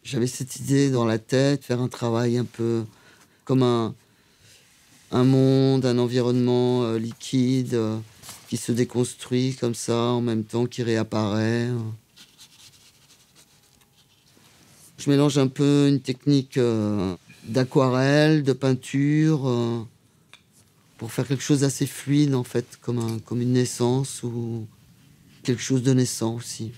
J'avais cette idée dans la tête, faire un travail un peu comme un monde, un environnement liquide qui se déconstruit comme ça, en même temps qui réapparaît. Je mélange un peu une technique d'aquarelle, de peinture, pour faire quelque chose d'assez fluide, en fait, comme une naissance ou quelque chose de naissant aussi.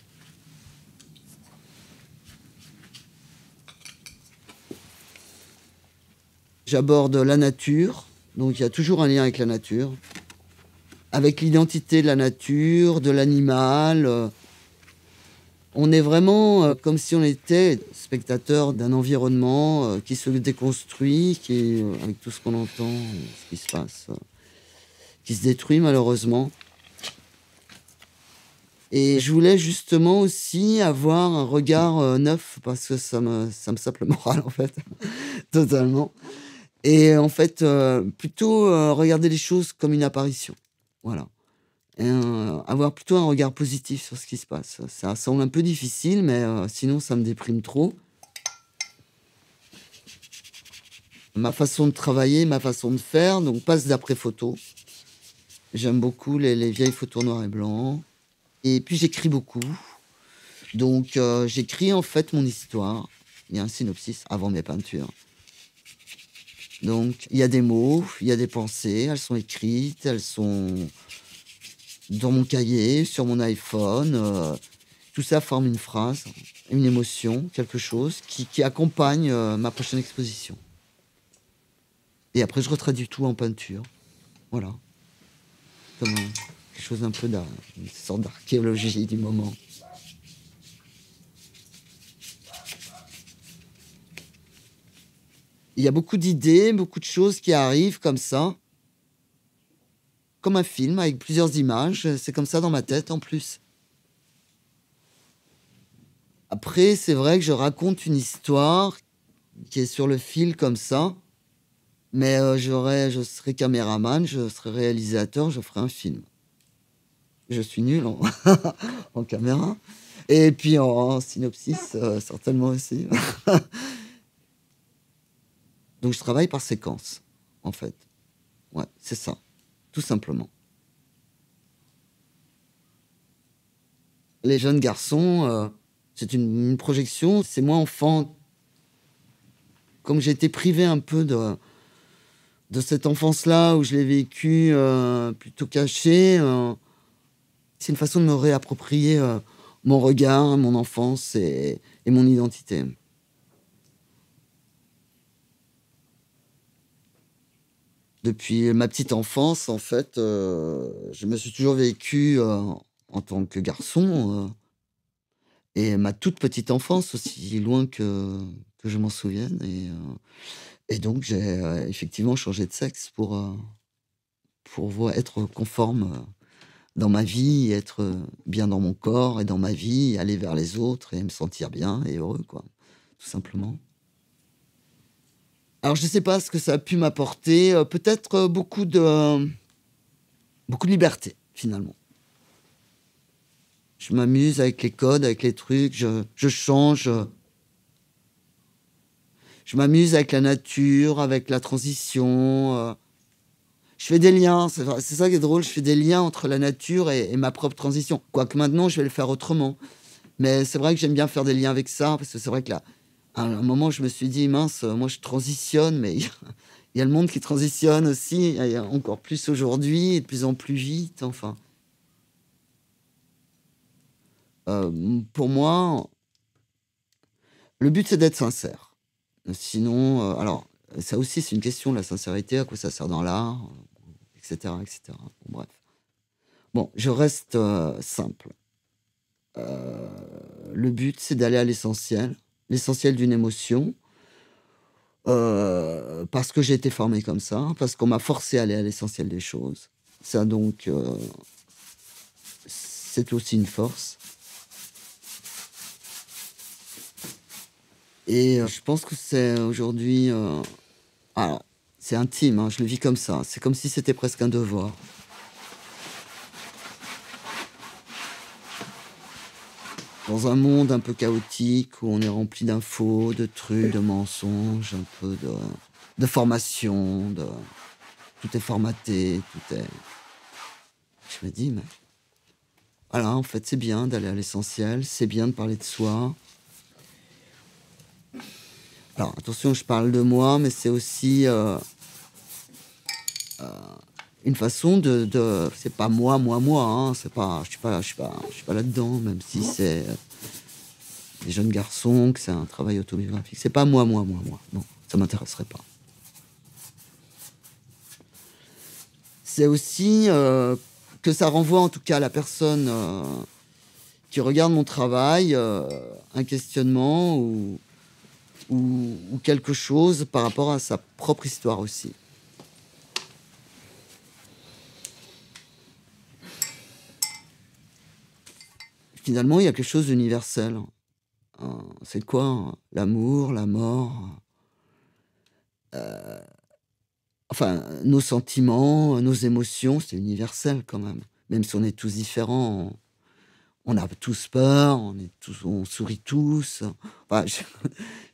J'aborde la nature, donc il y a toujours un lien avec la nature, avec l'identité de la nature, de l'animal. On est vraiment comme si on était spectateur d'un environnement qui se déconstruit, avec tout ce qu'on entend, ce qui se passe, qui se détruit malheureusement. Et je voulais justement aussi avoir un regard neuf, parce que ça me sape le moral, en fait, totalement. Et en fait, plutôt regarder les choses comme une apparition. Voilà. Et avoir plutôt un regard positif sur ce qui se passe. Ça semble un peu difficile, mais sinon ça me déprime trop. Ma façon de travailler, ma façon de faire, donc passe d'après photo. J'aime beaucoup les vieilles photos noir et blanc. Et puis j'écris beaucoup. Donc j'écris en fait mon histoire. Il y a un synopsis avant mes peintures. Donc il y a des mots, il y a des pensées, elles sont écrites, elles sont dans mon cahier, sur mon iPhone. Tout ça forme une phrase, une émotion, quelque chose qui accompagne ma prochaine exposition. Et après, je retraduis tout en peinture. Voilà. Comme quelque chose un peu une sorte d'archéologie du moment. Il y a beaucoup d'idées, beaucoup de choses qui arrivent comme ça. Comme un film avec plusieurs images. C'est comme ça dans ma tête en plus. Après, c'est vrai que je raconte une histoire qui est sur le fil comme ça. Mais je serai caméraman, je serai réalisateur, je ferai un film. Je suis nul en, en caméra. Et puis en synopsis, certainement aussi. Donc je travaille par séquence, en fait. Ouais, c'est ça, tout simplement. Les jeunes garçons, c'est une projection, c'est moi enfant. Comme j'ai été privé un peu de cette enfance-là où je l'ai vécue plutôt cachée, c'est une façon de me réapproprier mon regard, mon enfance et mon identité. Depuis ma petite enfance, en fait, je me suis toujours vécu en tant que garçon et ma toute petite enfance, aussi loin que je m'en souvienne. Et donc, j'ai effectivement changé de sexe pour être conforme dans ma vie, être bien dans mon corps et dans ma vie, aller vers les autres et me sentir bien et heureux, quoi, tout simplement. Alors, je sais pas ce que ça a pu m'apporter, peut-être beaucoup de liberté, finalement. Je m'amuse avec les codes, avec les trucs, je change. Je m'amuse avec la nature, avec la transition. Je fais des liens, c'est ça qui est drôle, je fais des liens entre la nature et ma propre transition. Quoique maintenant, je vais le faire autrement. Mais c'est vrai que j'aime bien faire des liens avec ça, parce que c'est vrai que là, à un moment, je me suis dit, mince, moi je transitionne, mais il y a le monde qui transitionne aussi, et encore plus aujourd'hui, et de plus en plus vite, enfin. Pour moi, le but, c'est d'être sincère. Sinon, alors, ça aussi, c'est une question, la sincérité, à quoi ça sert dans l'art, etc., etc. Bon, bref. Bon, je reste simple. Le but, c'est d'aller à l'essentiel d'une émotion, parce que j'ai été formé comme ça, parce qu'on m'a forcé à aller à l'essentiel des choses. Ça, donc, c'est aussi une force. Et je pense que c'est aujourd'hui... alors, c'est intime, hein, je le vis comme ça. C'est comme si c'était presque un devoir. dans un monde un peu chaotique où on est rempli d'infos, de trucs, de mensonges, un peu de formation, tout est formaté, tout est. Je me dis, mais voilà, en fait, c'est bien d'aller à l'essentiel, c'est bien de parler de soi. Alors, attention, je parle de moi, mais c'est aussi une façon c'est pas moi, hein, c'est pas, je suis pas là-dedans, même si c'est des jeunes garçons, que c'est un travail autobiographique. C'est pas moi. Non, ça m'intéresserait pas. C'est aussi que ça renvoie en tout cas à la personne qui regarde mon travail, un questionnement ou quelque chose par rapport à sa propre histoire aussi. Finalement, il y a quelque chose d'universel. C'est quoi, hein? L'amour, la mort, enfin, nos sentiments, nos émotions, c'est universel quand même. Même si on est tous différents, on a tous peur, on sourit tous. Enfin,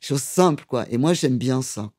chose simple, quoi. Et moi, j'aime bien ça.